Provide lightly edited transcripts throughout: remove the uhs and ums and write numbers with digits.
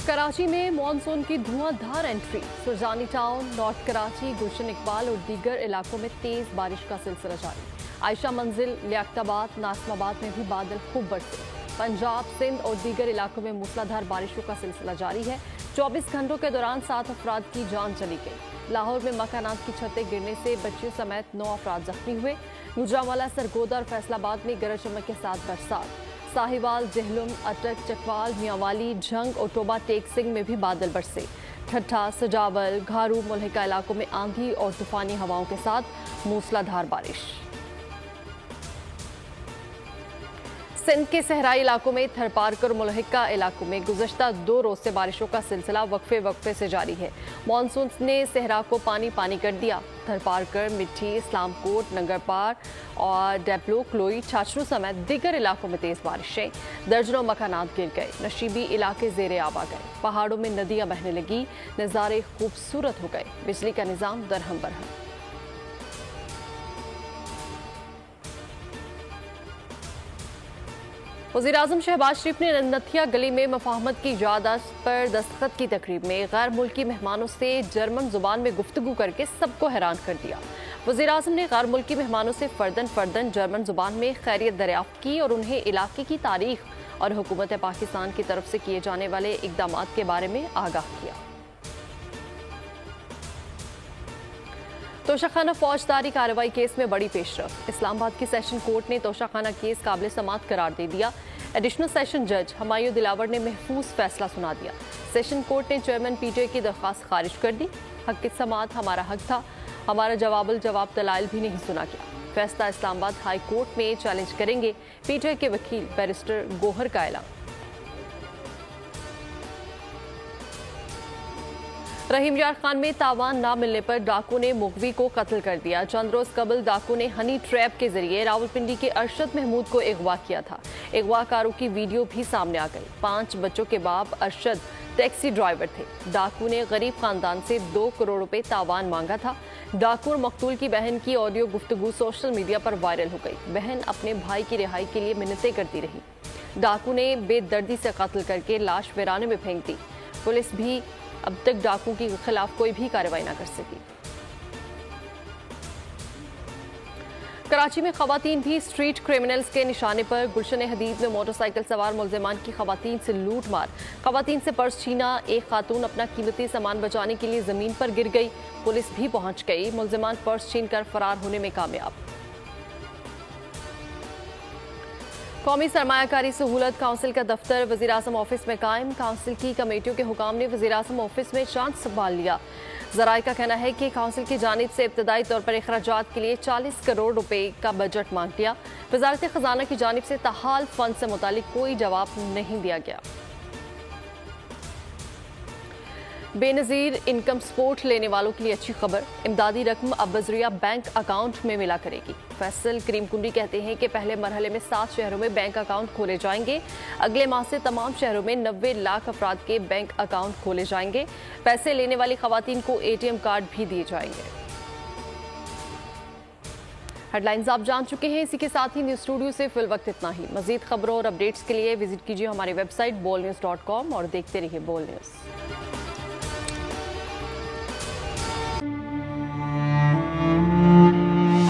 कराची में मॉनसून की धुआंधार एंट्री। सुरजानी टाउन, नॉर्थ कराची, गुलशन इकबाल और दीगर इलाकों में तेज बारिश का सिलसिला जारी। आयशा मंजिल, लियाकताबाद, नासमाबाद में भी बादल खूब बरसे। पंजाब, सिंध और दीगर इलाकों में मूसलाधार बारिशों का सिलसिला जारी है। 24 घंटों के दौरान 7 अफराद की जान चली गई। लाहौर में मकानात की छतें गिरने से बच्चियों समेत 9 अफराद जख्मी हुए। गुजरांवाला, सरगोदा और फैसलाबाद में गरज चमक के साथ बरसात। साहिवाल, जहलुम, अटक, चकवाल, मियांवाली, झंग और टोबा टेक सिंह में भी बादल बरसे। ठट्ठा, सजावल, घारू, मुल्हिका इलाकों में आंधी और तूफानी हवाओं के साथ मूसलाधार बारिश। सिंध के सहराई इलाकों में थरपारकर और मुल्हिका इलाकों में गुज़श्ता 2 रोज से बारिशों का सिलसिला वक्फे से जारी है। मानसून ने सहरा को पानी पानी कर दिया। थरपारकर, मिट्टी, इस्लामकोट, नंगरपार और डेपलो, क्लोई, छाछरू समेत दीगर इलाकों में तेज बारिशें। दर्जनों मकानात गिर गए। नशीबी इलाके ज़ेरे आब आ गए। पहाड़ों में नदियां बहने लगी। नज़ारे खूबसूरत हो गए। बिजली का निज़ाम दरहम बरहम। वज़ीर-ए-आज़म शहबाज शरीफ ने नथिया गली में मफाहमत की याददाश्त पर दस्तखत की तकरीब में गैर मुल्की मेहमानों से जर्मन जुबान में गुफ्तगू करके सबको हैरान कर दिया। वज़ीर-ए-आज़म ने गैर मुल्की मेहमानों से फर्दन जर्मन जुबान में खैरियत दरियाफ्त की और उन्हें इलाके की तारीख और हुकूमत पाकिस्तान की तरफ से किए जाने वाले इक़दामात के बारे में आगाह किया। तोशाखाना फौजदारी कार्रवाई केस में बड़ी पेशरफ। इस्लामाबाद की सेशन कोर्ट ने तोशाखाना केस काबिल समाअत करार दे दिया। एडिशनल सेशन जज हमायूं दिलावर ने महफूज फैसला सुना दिया। सेशन कोर्ट ने चेयरमैन पीटीआई की दरख्वास्त खारिज कर दी। हक की समाअत हमारा हक था, हमारा जवाब दलाइल भी नहीं सुना गया। फैसला इस्लामाबाद हाई कोर्ट में चैलेंज करेंगे पीटीआई के वकील बैरिस्टर गोहर का ऐलान। रहीम यार खान में तावान ना मिलने पर डाकू ने मुगवी को कत्ल कर दिया। चंद रोज कबल डाकू ने हनी ट्रैप के जरिए रावलपिंडी के अरशद महमूद को अगवा किया था। अगवाकारों की वीडियो भी सामने आ गई। 5 बच्चों के बाप अरशद टैक्सी ड्राइवर थे। डाकू ने गरीब खानदान से 2 करोड़ रुपए तावान मांगा था। डाकू और मकतूल की बहन की ऑडियो गुफ्तगू सोशल मीडिया पर वायरल हो गई। बहन अपने भाई की रिहाई के लिए मिन्नतें करती रही। डाकू ने बेदर्दी से कत्ल करके लाश वीराने में फेंक दी। पुलिस भी अब तक डाकू के खिलाफ कोई भी कार्रवाई न कर सकी। कराची में खवातीन भी स्ट्रीट क्रिमिनल्स के निशाने पर। गुलशन हदीद में मोटरसाइकिल सवार मुल्जिमान की खवातीन से लूट मार। खवातीन से पर्स छीना। एक खातून अपना कीमती सामान बचाने के लिए जमीन पर गिर गई। पुलिस भी पहुंच गई। मुल्जिमान पर्स छीन कर फरार होने में कामयाब। कौमी सरमायाकारी सहूलत काउंसिल का दफ्तर वज़ीर-ए-आज़म ऑफिस में कायम। काउंसिल की कमेटियों के हुकाम ने वज़ीर-ए-आज़म ऑफिस में चांस संभाल लिया। ज़राए का कहना है कि काउंसिल की जानिब से इब्तदाई तौर पर अखराजात के लिए 40 करोड़ रुपए का बजट मांग लिया। वज़ारत ख़जाना की जानिब से ताहाल फंड से मुतालिक कोई जवाब नहीं दिया गया। बेनज़ीर इनकम सपोर्ट लेने वालों के लिए अच्छी खबर। इमदादी रकम अब बजरिया बैंक अकाउंट में मिला करेगी। फैसल करीम कुंडी कहते हैं कि पहले मरहले में 7 शहरों में बैंक अकाउंट खोले जाएंगे। अगले माह से तमाम शहरों में 90 लाख अफराद के बैंक अकाउंट खोले जाएंगे। पैसे लेने वाली खवातीन को ATM कार्ड भी दिए जाएंगे। हेडलाइंस आप जान चुके हैं। इसी के साथ ही न्यूज़ स्टूडियो से फिल वक्त इतना ही। मजीद खबरों और अपडेट्स के लिए विजिट कीजिए हमारी वेबसाइट bolnews.com और देखते रहिए बोल न्यूज़।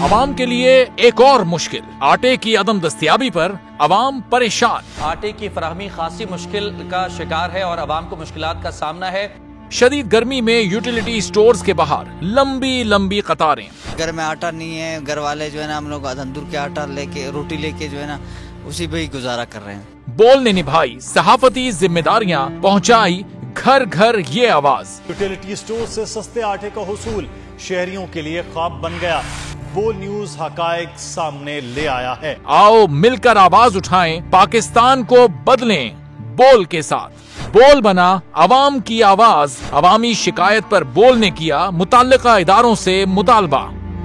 अवाम के लिए एक और मुश्किल। आटे की अदम दस्तयाबी पर अवाम परेशान। आटे की फराहमी खासी मुश्किल का शिकार है और अवाम को मुश्किलात का सामना है। शदीद गर्मी में यूटिलिटी स्टोर्स के बाहर लंबी कतारें। घर में आटा नहीं है, घर वाले जो है ना हम लोग तंदूर के आटा लेके रोटी लेके जो है ना उसी पे ही गुजारा कर रहे हैं। बोल ने निभाई सहाफती जिम्मेदारियां, पहुंचाई घर घर ये आवाज। यूटिलिटी स्टोर से सस्ते आटे का हुसूल शहरियों के लिए ख्वाब बन गया। बोल न्यूज हकायक सामने ले आया है। आओ मिलकर आवाज उठाएं, पाकिस्तान को बदलें बोल के साथ। बोल बना अवाम की आवाज। अवामी शिकायत पर बोल ने किया मुताल्लिका इदारों से मुतालबा।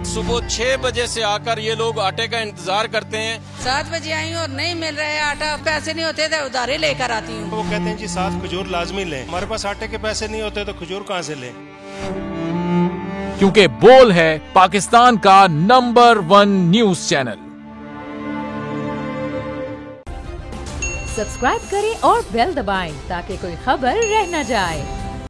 सुबह 6 बजे से आकर ये लोग आटे का इंतजार करते हैं। 7 बजे आई और नहीं मिल रहा है आटा। पैसे नहीं होते तो उधारे लेकर आती हूँ। वो कहते हैं जी 7 खजूर लाजमी लें। हमारे पास आटे के पैसे नहीं होते तो खजूर कहाँ से लें? क्योंकि बोल है पाकिस्तान का नंबर 1 न्यूज चैनल। सब्सक्राइब करें और बेल दबाएं ताकि कोई खबर रह न जाए।